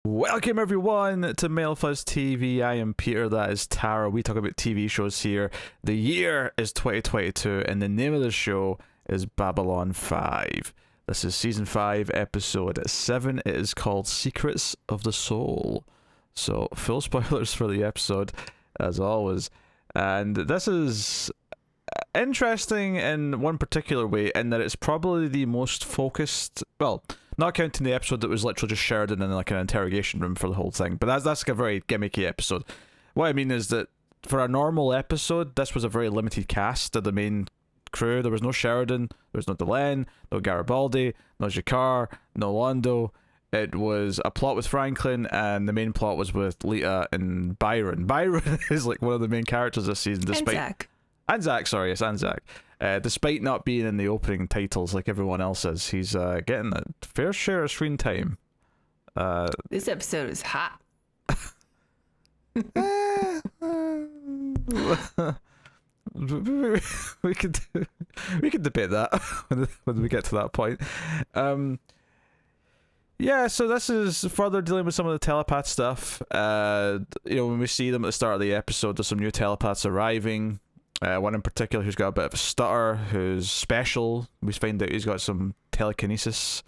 Welcome everyone to Male Fuzz TV. I am Peter, that is Tara. We talk about TV shows here. The year is 2022 and the name of the show is Babylon 5. This is season 5, episode 7. It is called Secrets of the Soul. So, full spoilers for the episode, as always. And this is interesting in one particular way, in that it's probably the most focused, well, not counting the episode that was literally just Sheridan in like an interrogation room for the whole thing, but that's like a very gimmicky episode. What I mean is that for a normal episode, this was a very limited cast of the main crew. There was no Sheridan, there was no Delenn, no Garibaldi, no Jakar, no Londo. It was a plot with Franklin, and the main plot was with Lita and Byron. Byron is like one of the main characters this season, despite... And Zach. And Zach, sorry, it's and Zach. Despite not being in the opening titles like everyone else is, he's getting a fair share of screen time. This episode is hot. we could debate that when we get to that point. Yeah, so this is further dealing with some of the telepath stuff. When we see them at the start of the episode, there's some new telepaths arriving. One in particular who's got a bit of a stutter, who's special. We find out he's got some telekinesis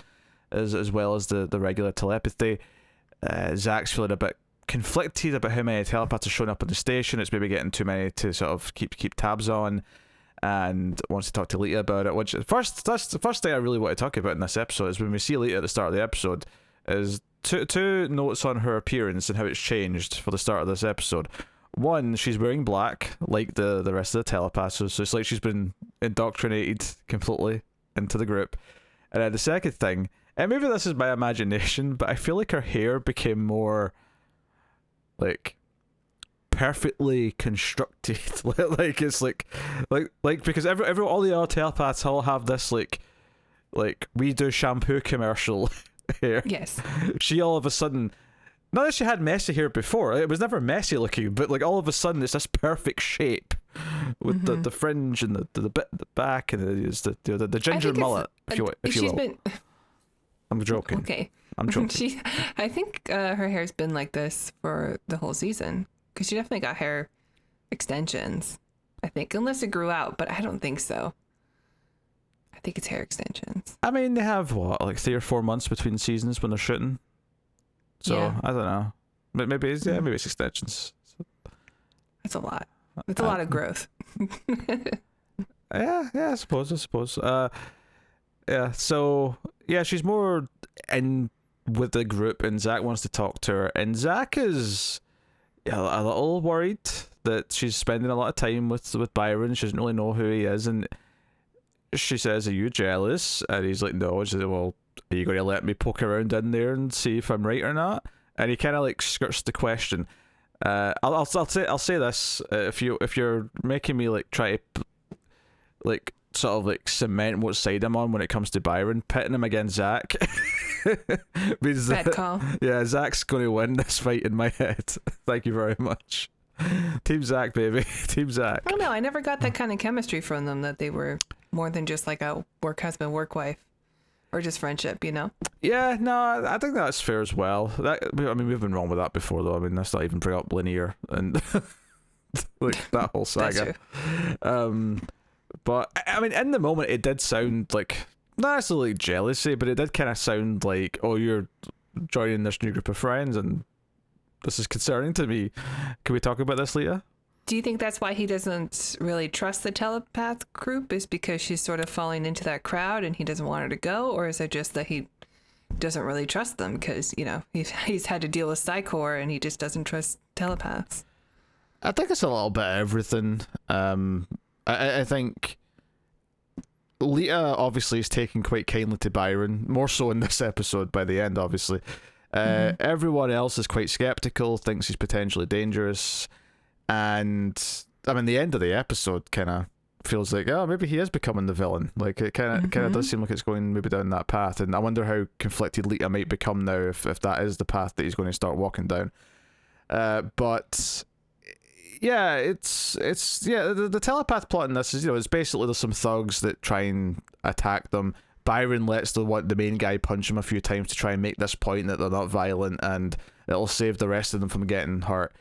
as well as the regular telepathy. Zach's feeling a bit conflicted about how many telepaths are showing up at the station. It's maybe getting too many to sort of keep tabs on, and wants to talk to Lita about it. Which that's the first thing I really want to talk about in this episode is when we see Lita at the start of the episode. Is two notes on her appearance and how it's changed for the start of this episode. One, she's wearing black, like the rest of the telepaths, so it's like she's been indoctrinated completely into the group. And then the second thing, and maybe this is my imagination, but I feel like her hair became more, like, perfectly constructed. Like, it's like because all the other telepaths all have this, like we do shampoo commercial hair. Yes. She all of a sudden... Not that she had messy hair before, it was never messy looking, but like all of a sudden it's this perfect shape with the fringe and the bit at the back, and the ginger mullet. If you will. I'm joking. Okay. I'm joking. I think her hair's been like this for the whole season, because she definitely got hair extensions. I think, unless it grew out, but I don't think so. I think it's hair extensions. I mean, they have what, like 3 or 4 months between seasons when they're shooting. So, yeah. I don't know. Maybe it's extensions. That's a lot. It's a lot of growth. Yeah, I suppose. Yeah, so, yeah, she's more in with the group, and Zach wants to talk to her. And Zach is a little worried that she's spending a lot of time with Byron. She doesn't really know who he is. And she says, "Are you jealous?" And he's like, "No." She says, "Well, are you going to let me poke around in there and see if I'm right or not?" And he kind of like skirts the question. I'll say this: if you're making me like try to like sort of like cement what side I'm on when it comes to Byron, pitting him against Zach means Bad call. Yeah, Zach's going to win this fight in my head. Thank you very much. Team Zach, baby. Team Zach. I don't know. I never got that kind of chemistry from them, that they were more than just like a work husband, work wife. Or just friendship, you know? Yeah, no, I think that's fair as well. We've been wrong with that before, though. I mean, let's not even bring up Linear and like that whole saga. But I mean, in the moment, it did sound like not necessarily jealousy, but it did kind of sound like, "Oh, you're joining this new group of friends, and this is concerning to me. Can we talk about this later?" Do you think that's why he doesn't really trust the telepath group, is because she's sort of falling into that crowd and he doesn't want her to go? Or is it just that he doesn't really trust them because, you know, he's had to deal with Psychor and he just doesn't trust telepaths? I think it's a little bit of everything. I think Lita obviously is taking quite kindly to Byron, more so in this episode by the end, obviously. Everyone else is quite skeptical, thinks he's potentially dangerous. And I mean, the end of the episode kind of feels like, oh, maybe he is becoming the villain. Like, it kind of does seem like it's going maybe down that path. And I wonder how conflicted Lita might become now if that is the path that he's going to start walking down. But yeah, it's the telepath plot in this is, you know, it's basically there's some thugs that try and attack them. Byron lets the main guy punch him a few times to try and make this point that they're not violent and it'll save the rest of them from getting hurt.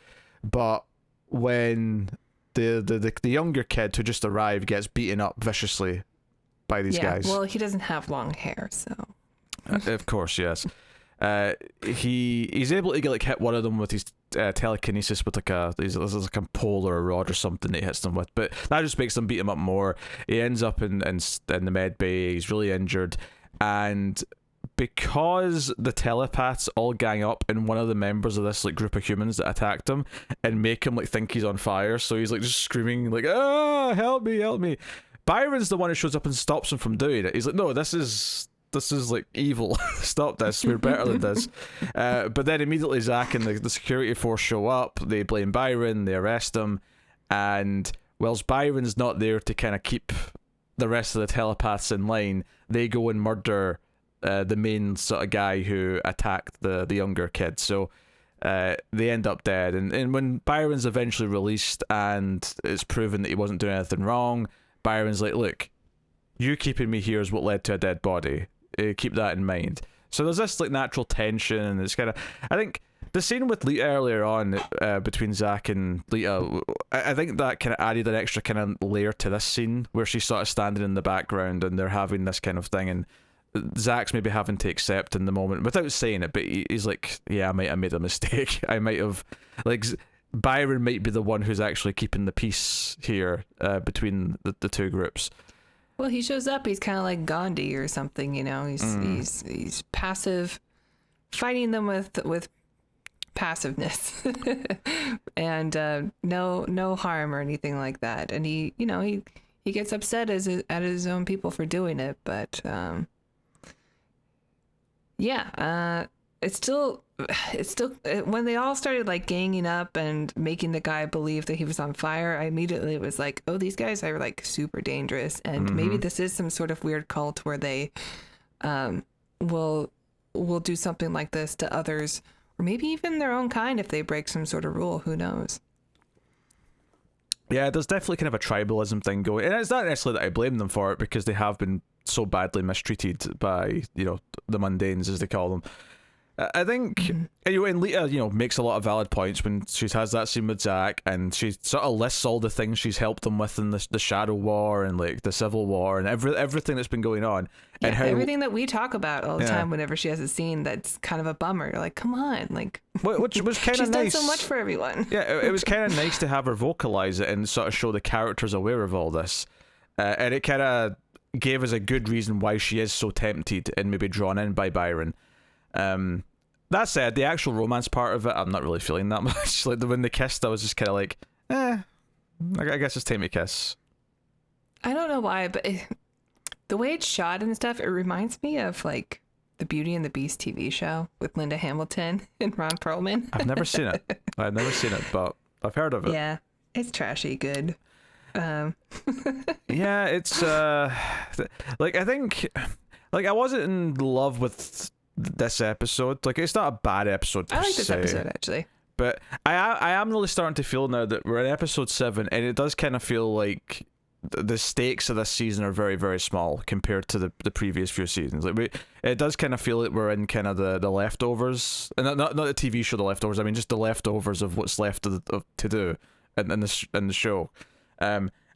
But when the younger kid who just arrived gets beaten up viciously by these guys. Well, he doesn't have long hair, so. Of course, yes. He's able to get, like, hit one of them with his telekinesis with like there's a pole or a rod or something that he hits them with, but that just makes them beat him up more. He ends up in the med bay. He's really injured, and because the telepaths all gang up in one of the members of this like group of humans that attacked him and make him like think he's on fire, so he's like just screaming like, "Ah, help me!" Byron's the one who shows up and stops him from doing it. He's like, "No, this is like evil. Stop this. We're better than this." But then immediately Zach and the security force show up. They blame Byron. They arrest him. And whilst Byron's not there to kind of keep the rest of the telepaths in line, they go and murder the main sort of guy who attacked the younger kid. So they end up dead. And when Byron's eventually released and it's proven that he wasn't doing anything wrong, Byron's like, "Look, you keeping me here is what led to a dead body. Keep that in mind." So there's this like natural tension, and it's kind of, I think the scene with Lita earlier on between Zach and Lita, I think that kind of added an extra kind of layer to this scene where she's sort of standing in the background and they're having this kind of thing, and Zach's maybe having to accept in the moment without saying it, but he's like, "Yeah, I might have made a mistake. I might have, like, Byron might be the one who's actually keeping the peace here between the two groups." Well, he shows up. He's kind of like Gandhi or something, you know. He's passive, fighting them with passiveness, and no harm or anything like that. And he gets upset at his own people for doing it, but it's still when they all started like ganging up and making the guy believe that he was on fire, I immediately was like, oh, these guys are like super dangerous, and maybe this is some sort of weird cult where they will do something like this to others, or maybe even their own kind if they break some sort of rule. Who knows? Yeah, there's definitely kind of a tribalism thing going, and it's not necessarily that I blame them for it, because they have been so badly mistreated by, you know, the mundanes, as they call them. I think, anyway, and Lita, you know, makes a lot of valid points when she has that scene with Zach, and she sort of lists all the things she's helped them with in the Shadow War and like the Civil War and everything that's been going on. Yeah, and how, everything that we talk about all the time whenever she has a scene that's kind of a bummer. Like, come on, like, which was kind of nice. She's done so much for everyone. Yeah, it was kind of nice to have her vocalize it and sort of show the characters aware of all this, and it kind of gave us a good reason why she is so tempted and maybe drawn in by Byron. That said, the actual romance part of it, I'm not really feeling that much. Like, when they kissed, I was just kind of like, I guess it's time to kiss. I don't know why, but the way it's shot and stuff, it reminds me of like the Beauty and the Beast TV show with Linda Hamilton and Ron Perlman. I've never seen it, but I've heard of it. Yeah, it's trashy good. Yeah, it's like, I think, like, I wasn't in love with this episode. Like, it's not a bad episode per se. I like this episode, actually. But I am really starting to feel now that we're in episode 7, and it does kind of feel like the stakes of this season are very, very small compared to the previous few seasons. Like, it does kind of feel like we're in kind of the leftovers, and not the TV show, The Leftovers. I mean, just the leftovers of what's left to do in the show.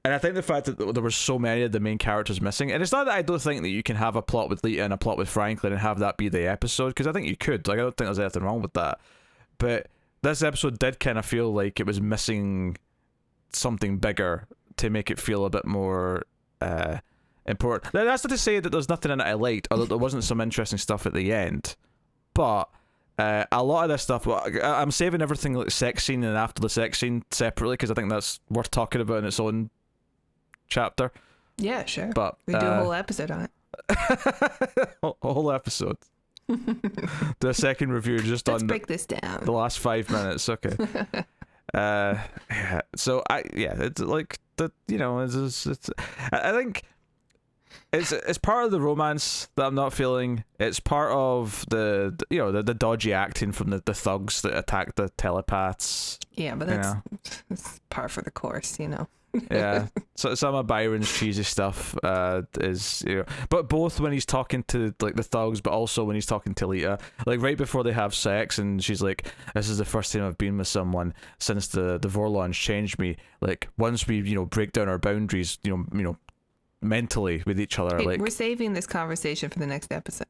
And I think the fact that there were so many of the main characters missing, and it's not that I don't think that you can have a plot with Lita and a plot with Franklin and have that be the episode, because I think you could. Like, I don't think there's anything wrong with that. But this episode did kind of feel like it was missing something bigger to make it feel a bit more important. Now, that's not to say that there's nothing in it I liked, or that there wasn't some interesting stuff at the end. But a lot of this stuff, I'm saving everything like sex scene and after the sex scene separately, because I think that's worth talking about in its own chapter. Yeah, sure. But we do a whole episode on it. a whole episode. Do a second review just Let's on break this down. The last 5 minutes. Okay. Yeah. So it's like that. You know, it's I think it's part of the romance that I'm not feeling. It's part of the dodgy acting from the thugs that attack the telepaths. Yeah, but that's par for the course, you know. Yeah, so some of Byron's cheesy stuff is, you know, but both when he's talking to like the thugs, but also when he's talking to Lita, like right before they have sex, and she's like, "This is the first time I've been with someone since the Vorlons changed me. Like once we, you know, break down our boundaries, you know, mentally with each other, Hey, like we're saving this conversation for the next episode.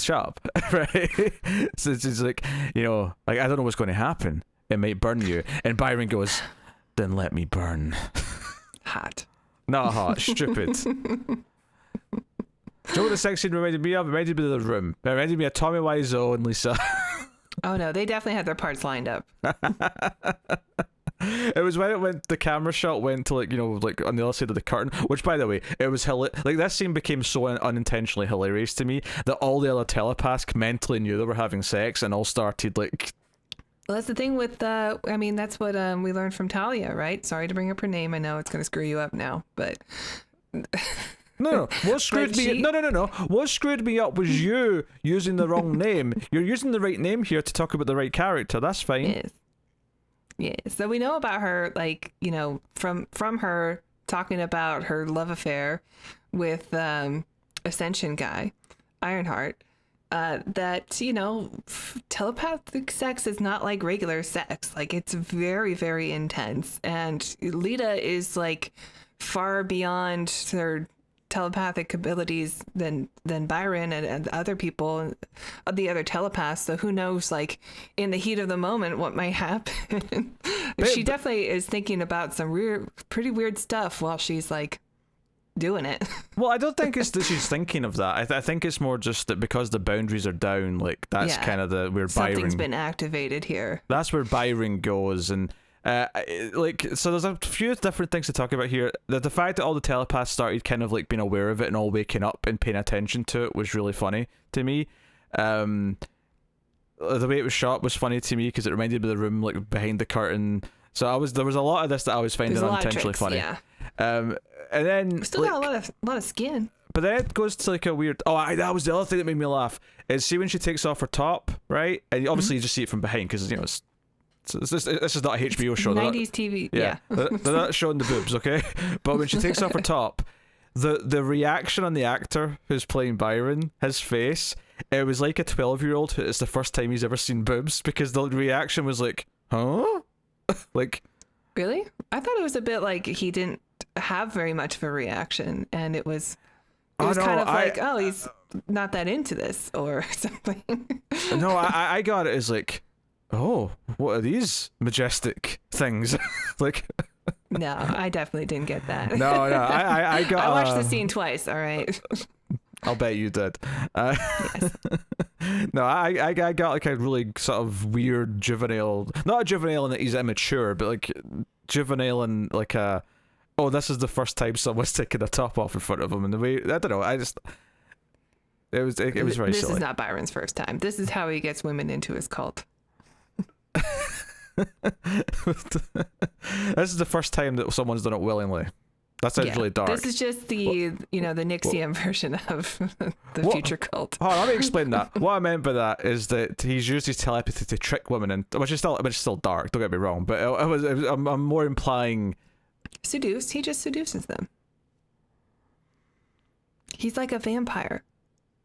shut up," right? So it's like, you know, like I don't know what's going to happen. It might burn you, and Byron goes, "Then let me burn." Hot. Not hot, stupid. Do you know what the sex scene reminded me of? It reminded me of The Room. It reminded me of Tommy Wiseau and Lisa. Oh no, they definitely had their parts lined up. It was when the camera shot went to, like, you know, like on the other side of the curtain, which, by the way, it was like that scene became so unintentionally hilarious to me that all the other telepaths mentally knew they were having sex and all started like. Well, that's the thing with, I mean, that's what we learned from Talia, right? Sorry to bring up her name. I know it's going to screw you up now, but... No. What screwed me? No. What screwed me up was you using the wrong name. You're using the right name here to talk about the right character. That's fine. Yes. So we know about her, like, you know, from her talking about her love affair with Ascension guy, Ironheart. That, you know, telepathic sex is not like regular sex. Like, it's very, very intense. And Lita is, like, far beyond her telepathic abilities than Byron and other people, the other telepaths. So who knows, like, in the heat of the moment, what might happen. She definitely is thinking about some pretty weird stuff while she's, like, doing it. Well, I don't think it's that she's thinking of that. I think it's more just that because the boundaries are down, like that's kind of where something's been activated here. That's where Byron goes, and like, so there's a few different things to talk about here. The fact that all the telepaths started kind of like being aware of it and all waking up and paying attention to it was really funny to me. The way it was shot was funny to me because it reminded me of The Room, like behind the curtain. So there was a lot of this that I was finding unintentionally funny. Yeah. And then we still got a lot of skin. But then it goes to like a weird. That was the other thing that made me laugh. Is see when she takes off her top, right? And obviously you just see it from behind because, you know, this is not a HBO show. 90s TV. Yeah. They're not showing the boobs, okay? But when she takes off her top, the reaction on the actor who's playing Byron, his face, it was like a 12-year-old who it's the first time he's ever seen boobs, because the reaction was like, huh? Like, really? I thought it was a bit like he didn't have very much of a reaction, and it was kind of like, oh, he's not that into this or something. No, I got it as like, oh, what are these majestic things? Like, no, I definitely didn't get that. No, I got. I watched the scene twice. All right. I'll bet you did. Yes. No, I got like a really sort of weird juvenile, not a juvenile in that he's immature, but like juvenile and like a, oh, this is the first time someone's taking a top off in front of him, and the way, I don't know, it was very silly. This is not Byron's first time. This is how he gets women into his cult. This is the first time that someone's done it willingly. That sounds really dark. This is just the Nixium version of the future cult. Hold on, let me explain that. What I meant by that is that he's used his telepathy to trick women, and which is still dark. Don't get me wrong, but I'm more implying seduce. He just seduces them. He's like a vampire.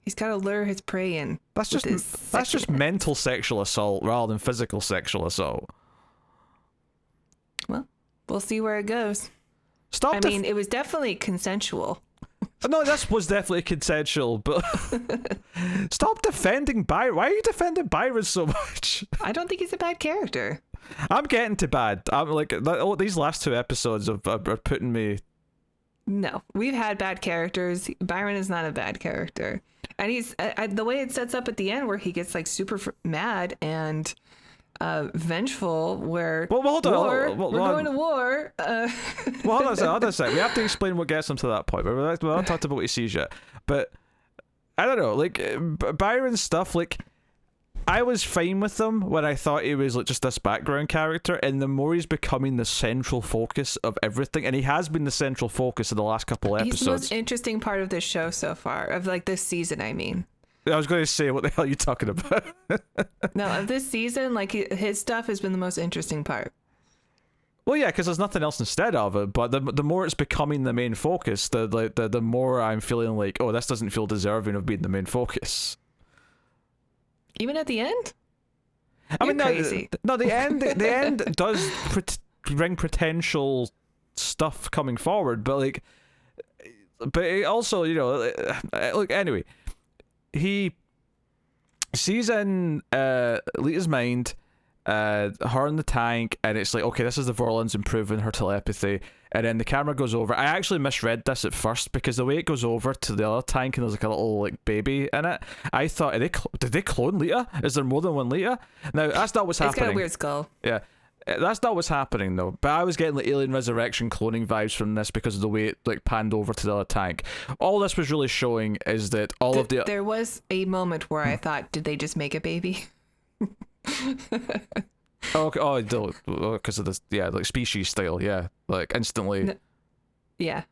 He's got to lure his prey in. That's just mental sexual assault rather than physical sexual assault. Well, we'll see where it goes. I mean, it was definitely consensual. No, this was definitely consensual, but stop defending Byron. Why are you defending Byron so much? I don't think he's a bad character. I'm getting to bad. I'm like, these last two episodes are putting me. No, we've had bad characters. Byron is not a bad character, and he's the way it sets up at the end where he gets like super mad and vengeful, where hold on, we're going to war. Well, hold on a sec. We have to explain what gets him to that point. We haven't talked about what he sees yet, but I don't know, like Byron's stuff, like I was fine with them when I thought he was like just this background character, and the more he's becoming the central focus of everything, and he has been the central focus of the last couple episodes. He's the most interesting part of this show so far, of like this season, I mean. I was going to say, what the hell are you talking about? No, of this season, like his stuff has been the most interesting part. Well, yeah, because there's nothing else instead of it. But the more it's becoming the main focus, the more I'm feeling like, oh, this doesn't feel deserving of being the main focus. Even at the end? I mean, crazy. No, the end does bring potential stuff coming forward, but it also, look, anyway, he sees in Lita's mind her in the tank, and it's like, okay, this is the Vorlons improving her telepathy, and then the camera goes over. I actually misread this at first, because the way it goes over to the other tank and there's like a little like baby in it, I thought, did they clone Lita? Is there more than one Lita? Now that's not what's happening. It's got a weird skull. Yeah, that's not what's happening though. But I was getting like Alien Resurrection cloning vibes from this because of the way it like panned over to the other tank. All this was really showing is that there was a moment where I thought, did they just make a baby? Okay. Because of this, yeah, like species style, yeah, like instantly. No. Yeah.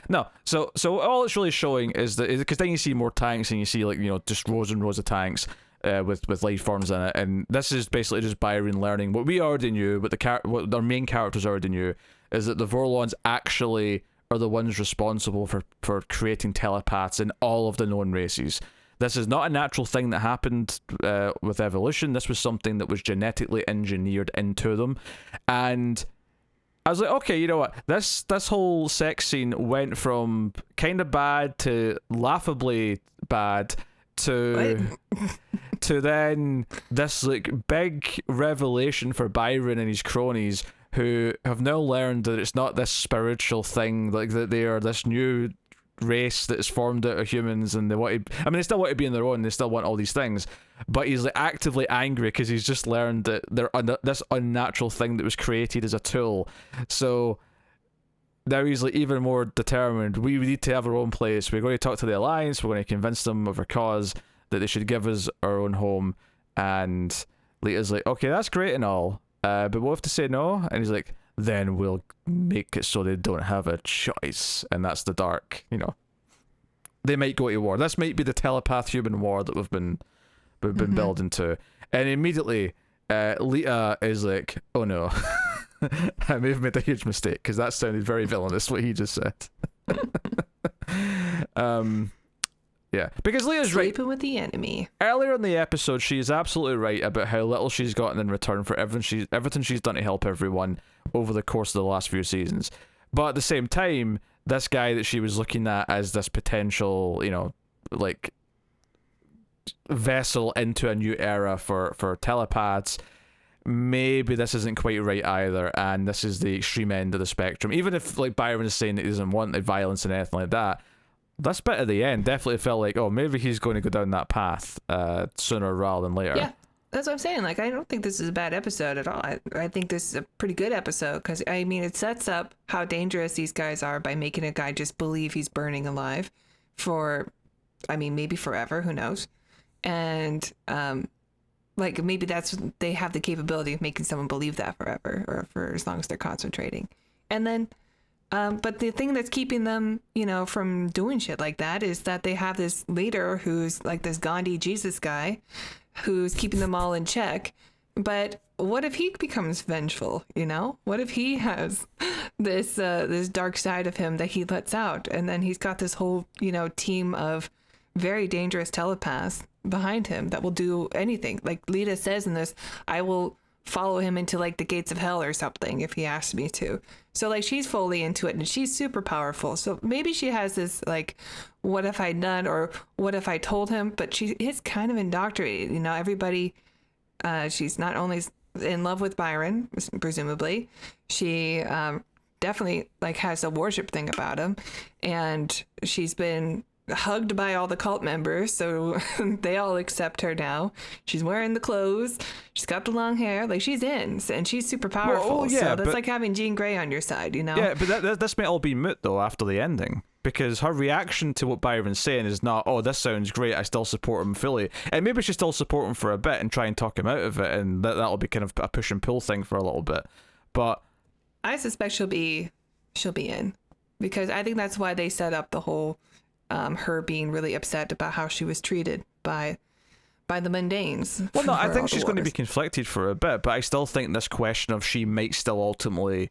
No, so all it's really showing is that, because then you see more tanks and you see like, just rows and rows of tanks with life forms in it, and this is basically just Byron learning what we already knew, but what our main characters already knew, is that the Vorlons actually are the ones responsible for creating telepaths in all of the known races. This is not a natural thing that happened with evolution. This was something that was genetically engineered into them. And I was like, okay, you know what? This whole sex scene went from kind of bad to laughably bad to then this like big revelation for Byron and his cronies, who have now learned that it's not this spiritual thing, like that they are this new race that is formed out of humans, and they still want to be on their own, they still want all these things, but he's like actively angry because he's just learned that they're this unnatural thing that was created as a tool. So now he's like even more determined. We need to have our own place. We're going to talk to the Alliance. We're going to convince them of our cause, that they should give us our own home. And Lita's like, okay, that's great and all, but we'll have to say no. And he's like, then we'll make it so they don't have a choice. And that's the dark, they might go to war. This might be the telepath human war that we've been building to. And immediately Lita is like, oh no, I may have made a huge mistake, because that sounded very villainous what he just said. Yeah, because Leah's sleeping with the enemy. Earlier in the episode, she is absolutely right about how little she's gotten in return for everything she's done to help everyone over the course of the last few seasons. But at the same time, this guy that she was looking at as this potential, like vessel into a new era for telepaths, maybe this isn't quite right either, and this is the extreme end of the spectrum. Even if like Byron is saying that he doesn't want the violence and anything like that, this bit at the end definitely felt like, oh, maybe he's going to go down that path sooner rather than later. Yeah, that's what I'm saying. Like, I don't think this is a bad episode at all. I think this is a pretty good episode, because, I mean, it sets up how dangerous these guys are by making a guy just believe he's burning alive for, I mean, maybe forever, who knows? And, like, maybe they have the capability of making someone believe that forever, or for as long as they're concentrating. And then, but the thing that's keeping them, from doing shit like that is that they have this leader who's like this Gandhi Jesus guy who's keeping them all in check. But what if he becomes vengeful, What if he has this dark side of him that he lets out, and then he's got this whole, team of very dangerous telepaths behind him that will do anything. Like Lita says in this, I will follow him into like the gates of hell or something if he asks me to. So like she's fully into it, and she's super powerful. So maybe she has this like, what if I'd done, or what if I told him? But she is kind of indoctrinated. Everybody, she's not only in love with Byron, presumably, she definitely like has a worship thing about him, and she's been hugged by all the cult members, so they all accept her now. She's wearing the clothes, she's got the long hair, like she's in, and she's super powerful. Well, yeah, so that's like having Jean Grey on your side, Yeah, but this might all be moot though after the ending, because her reaction to what Byron's saying is not, oh, this sounds great, I still support him fully. And maybe she still support him for a bit and try and talk him out of it, and that'll be kind of a push and pull thing for a little bit. But I suspect she'll be in, because I think that's why they set up the whole her being really upset about how she was treated by by the mundanes. Well, no, I for think all she's the going to be wars. conflicted for a bit, but I still think this question of she might still ultimately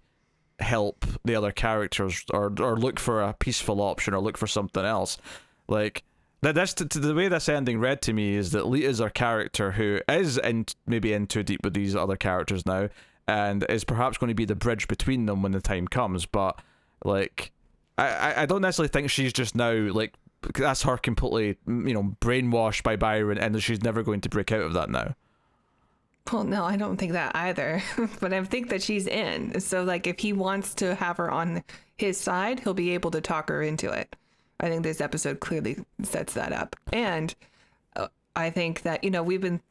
help the other characters or look for a peaceful option or look for something else. Like, that's the way this ending read to me is that Lita's our character who is maybe in too deep with these other characters now and is perhaps going to be the bridge between them when the time comes, but like I don't necessarily think she's just now like that's her completely brainwashed by Byron and that she's never going to break out of that now. Well, no, I don't think that either. But I think that she's in. So, like, if he wants to have her on his side, he'll be able to talk her into it. I think this episode clearly sets that up. And I think that, we've been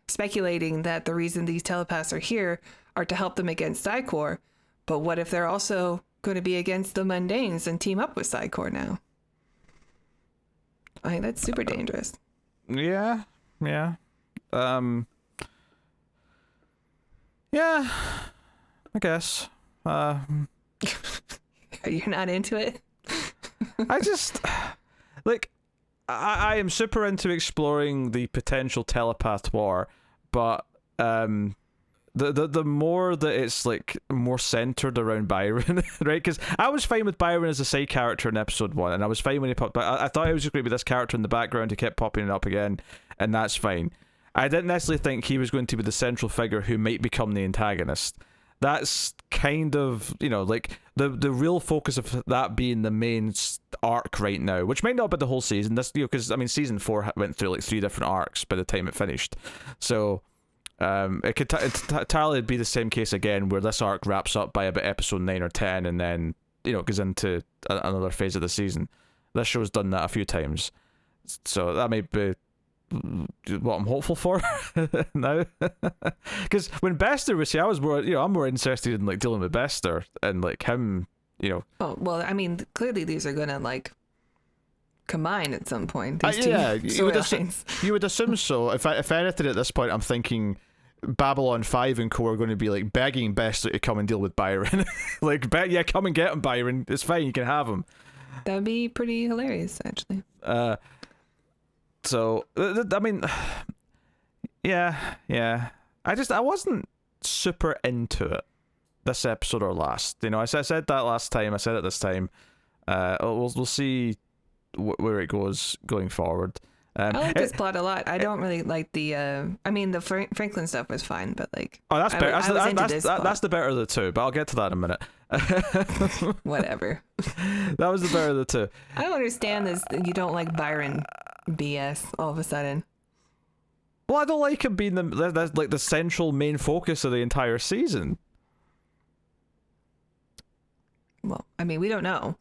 speculating that the reason these telepaths are here are to help them against Psycor. But what if they're also going to be against the mundanes and team up with Psycor now? I think that's super dangerous. Yeah. Yeah, I guess. You're not into it? I just like I am super into exploring the potential telepath war, but the more that it's like more centered around Byron, right? Because I was fine with Byron as a side character in episode 1, and I was fine when he popped. But I thought he was just going to be this character in the background who kept popping up again, and that's fine. I didn't necessarily think he was going to be the central figure who might become the antagonist. That's kind of, like the real focus of that being the main arc right now, which might not be the whole season. This, because season 4 went through like 3 different arcs by the time it finished. So it could entirely be the same case again, where this arc wraps up by about episode 9 or 10, and then goes into another phase of the season. This show's done that a few times, so that might be what I'm hopeful for now. Because when Bester was here, I was more, I'm more interested in like dealing with Bester and like him, Oh, well, clearly these are gonna like combine at some point. These yeah, two you would assume so. If anything at this point, I'm thinking Babylon 5 and co are going to be like begging Bester to come and deal with Byron. Like, come and get him, Byron. It's fine, you can have him. That would be pretty hilarious, actually. So, yeah. I wasn't super into it this episode or last. I said that last time. I said it this time. We'll see where it goes going forward. I like this plot a lot. I don't really like the. The Franklin stuff was fine, but like. Oh, that's better. That's the better of the two. But I'll get to that in a minute. Whatever. That was the better of the two. I don't understand this. You don't like Byron BS all of a sudden. Well, I don't like him being the central main focus of the entire season. Well, we don't know.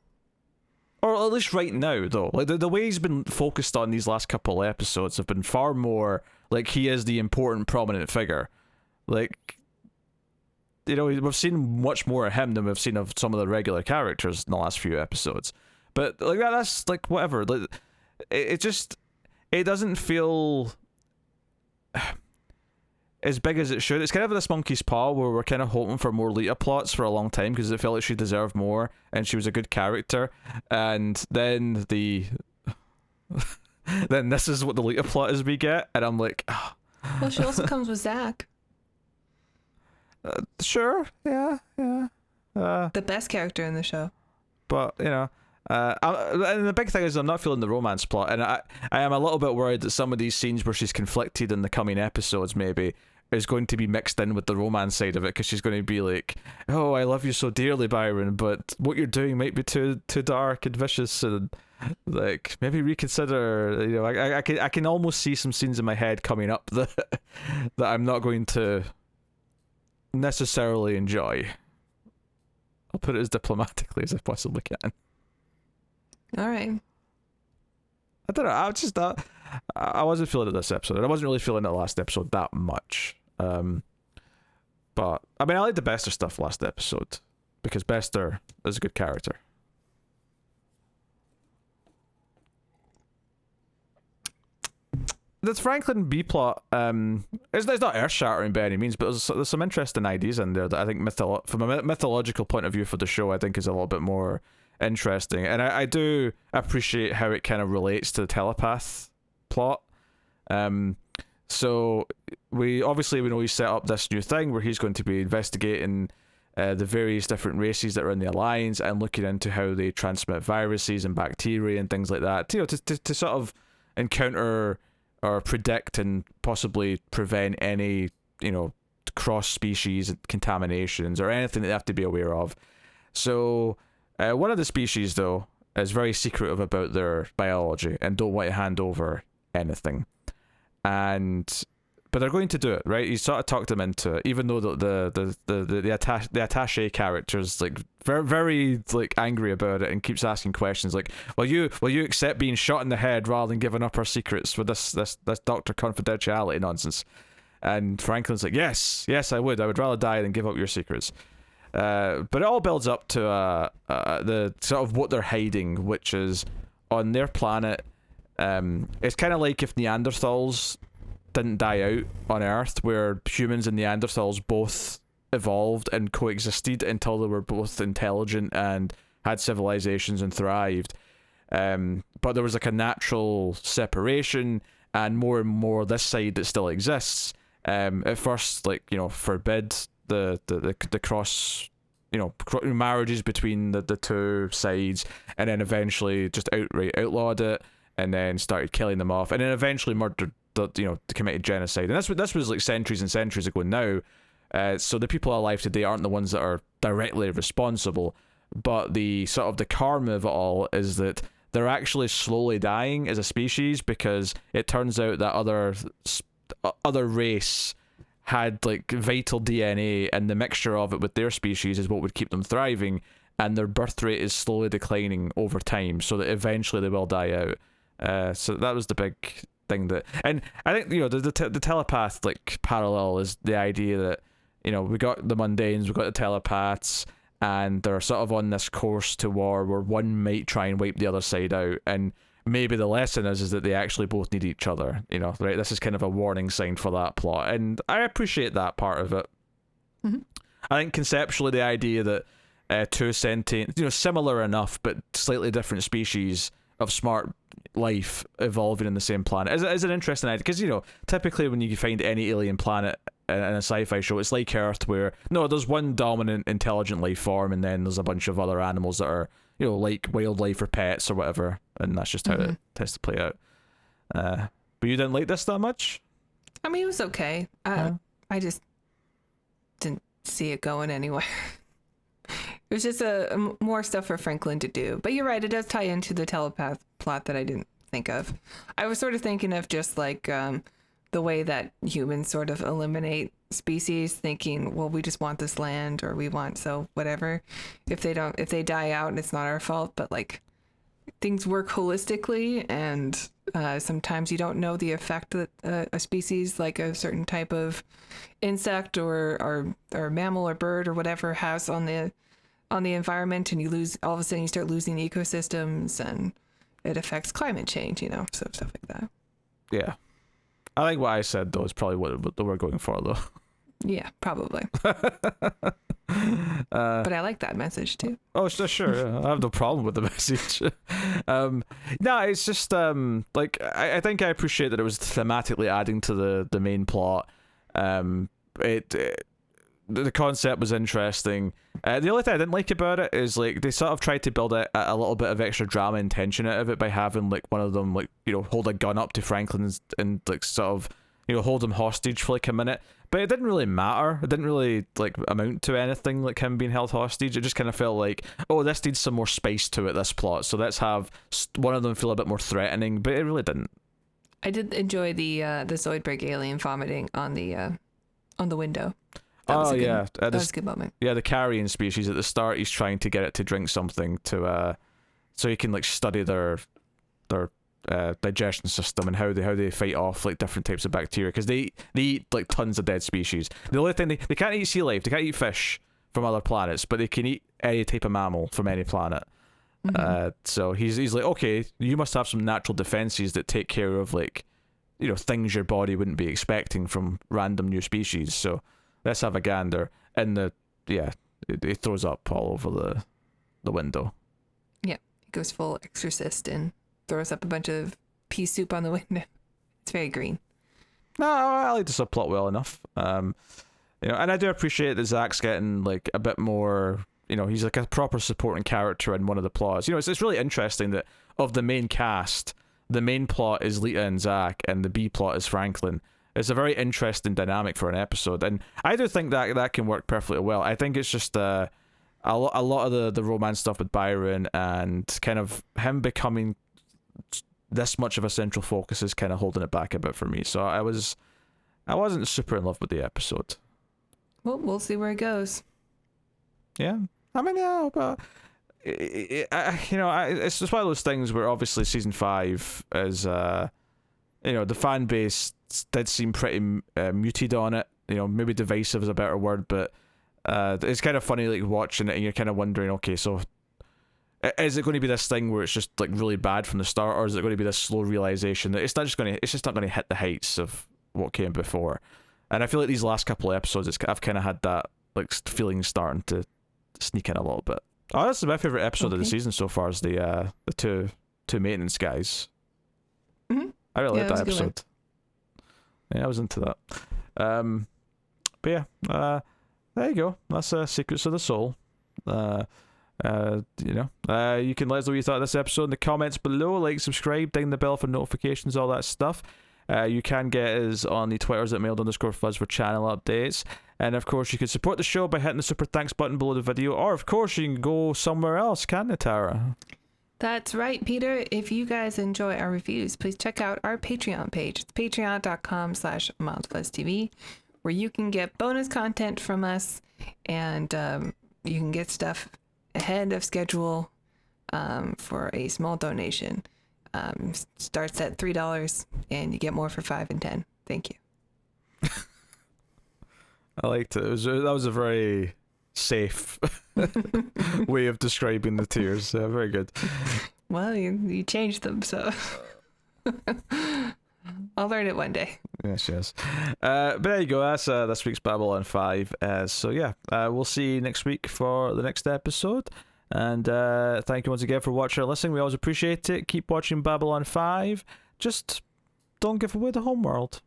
Or at least right now, though. Like, the way he's been focused on these last couple episodes have been far more like he is the important, prominent figure. Like, we've seen much more of him than we've seen of some of the regular characters in the last few episodes. But, like, that's, like, whatever. Like, it doesn't feel as big as it should. It's kind of this monkey's paw where we're kind of hoping for more Lita plots for a long time because it felt like she deserved more and she was a good character, and then then this is what the Lita plot is we get, and I'm like, oh. Well, she also comes with Zach. Sure, yeah. The best character in the show. But and the big thing is I'm not feeling the romance plot, and I am a little bit worried that some of these scenes where she's conflicted in the coming episodes maybe is going to be mixed in with the romance side of it, because she's going to be like, oh, I love you so dearly, Byron, but what you're doing might be too dark and vicious, and like maybe reconsider. I can almost see some scenes in my head coming up that I'm not going to necessarily enjoy. I'll put it as diplomatically as I possibly can. All right. I don't know. I wasn't feeling it this episode, and I wasn't really feeling it last episode that much. But I like the Bester stuff last episode because Bester is a good character. This Franklin B plot, it's not earth shattering by any means, but there's some interesting ideas in there that I think from a mythological point of view for the show, I think is a little bit more interesting, and I do appreciate how it kind of relates to the telepath plot. So we know he's set up this new thing where he's going to be investigating the various different races that are in the Alliance and looking into how they transmit viruses and bacteria and things like that. To sort of encounter or predict and possibly prevent any, cross-species contaminations or anything that they have to be aware of. So one of the species, though, is very secretive about their biology and don't want to hand over anything. But they're going to do it, right? You sort of talked them into it, even though the attaché character's like very, very like angry about it and keeps asking questions like, will you accept being shot in the head rather than giving up our secrets with this Doctor Confidentiality nonsense? And Franklin's like, yes, I would rather die than give up your secrets. But it all builds up to the sort of what they're hiding, which is on their planet. It's kind of like if Neanderthals didn't die out on Earth, where humans and Neanderthals both evolved and coexisted until they were both intelligent and had civilizations and thrived. But there was like a natural separation, and more this side that still exists. At first, forbid the cross, marriages between the two sides, and then eventually just outright outlawed it, and then started killing them off, and then eventually murdered committed genocide. And this was like centuries and centuries ago now. So the people alive today aren't the ones that are directly responsible, but the sort of the karma of it all is that they're actually slowly dying as a species, because it turns out that other race had like vital DNA, and the mixture of it with their species is what would keep them thriving, and their birth rate is slowly declining over time, so that eventually they will die out. So that was the big thing and I think the telepath like parallel is the idea that we got the mundanes, we got the telepaths, and they're sort of on this course to war where one might try and wipe the other side out, and maybe the lesson is that they actually both need each other, right? This is kind of a warning sign for that plot, and I appreciate that part of it. Mm-hmm. I think conceptually the idea that two sentient, similar enough but slightly different species of smart life evolving in the same planet is an interesting idea, because typically when you find any alien planet in a sci-fi show, it's like Earth, where there's one dominant intelligent life form, and then there's a bunch of other animals that are like wildlife or pets or whatever, and that's just how it tends to play out. But you didn't like this that much? I mean, it was okay. I just didn't see it going anywhere. It was just more stuff for Franklin to do. But you're right, it does tie into the telepath plot that I didn't think of. I was sort of thinking of just like the way that humans sort of eliminate species, thinking, well, we just want this land, or we want, so whatever. If they die out, it's not our fault. But like, things work holistically, and sometimes you don't know the effect that a species, like a certain type of insect or mammal or bird or whatever, has on the environment, and all of a sudden you start losing ecosystems, and it affects climate change, so stuff like that. Yeah. I think what I said, though, is probably what they were going for, though. Yeah, probably. But I like that message, too. Oh, sure. Yeah. I have no problem with the message. No, it's just, I think I appreciate that it was thematically adding to the main plot. The concept was interesting. The only thing I didn't like about it is like they sort of tried to build a little bit of extra drama and tension out of it by having like one of them hold a gun up to Franklin and like sort of hold him hostage for like a minute. But it didn't really matter. It didn't really like amount to anything, like him being held hostage. It just kind of felt like, oh, this needs some more space to it, this plot, so let's have one of them feel a bit more threatening. But it really didn't. I did enjoy the Zoidberg alien vomiting on the window. That was a good moment. Yeah, the carrion species at the start, he's trying to get it to drink something to so he can like study their digestion system and how they fight off like different types of bacteria, because they eat like tons of dead species. The only thing they can't eat sea life, they can't eat fish from other planets, but they can eat any type of mammal from any planet. Mm-hmm. So he's like, okay, you must have some natural defenses that take care of like things your body wouldn't be expecting from random new species. So let's have a gander. And it throws up all over the window. Yeah, it goes full exorcist and throws up a bunch of pea soup on the window. It's very green. No, I like the subplot well enough. You know, and I do appreciate that Zach's getting like a bit more. You know, he's like a proper supporting character in one of the plots. You know, it's really interesting that of the main cast, the main plot is Lita and Zach, and the B plot is Franklin. It's a very interesting dynamic for an episode, and I do think that can work perfectly well. I think it's just a lot of the romance stuff with Byron and kind of him becoming this much of a central focus is kind of holding it back a bit for me. So I wasn't super in love with the episode. Well, we'll see where it goes. Yeah, I mean, yeah, but it's just one of those things where obviously season 5 is, you know, the fan base did seem pretty muted on it. You know, maybe divisive is a better word, but it's kind of funny like watching it and you're kind of wondering, okay, so is it going to be this thing where it's just like really bad from the start, or is it going to be this slow realization that it's just not going to hit the heights of what came before? And I feel like these last couple of episodes, I've kind of had that like feeling starting to sneak in a little bit. Oh, that's my favorite episode of the season so far, is the two maintenance guys. Mm-hmm. I really liked that episode. Yeah, I was into that. But yeah, there you go. That's Secrets of the Soul. You can let us know what you thought of this episode in the comments below. Like, subscribe, ding the bell for notifications, all that stuff. You can get us on the Twitters at mailed_fuzz for channel updates. And of course, you can support the show by hitting the super thanks button below the video. Or of course, you can go somewhere else, can't you, Tara? That's right, Peter. If you guys enjoy our reviews, please check out our Patreon page. It's patreon.com/mildfuzztv, where you can get bonus content from us, and you can get stuff ahead of schedule for a small donation. Starts at $3, and you get more for $5 and $10. Thank you. I liked it. That was a very safe way of describing the tiers. Very good. Well, you changed them, so I'll learn it one day. Yes. But there you go. That's this week's Babylon 5. So yeah, we'll see you next week for the next episode. And thank you once again for watching and listening. We always appreciate it. Keep watching Babylon 5. Just don't give away the homeworld.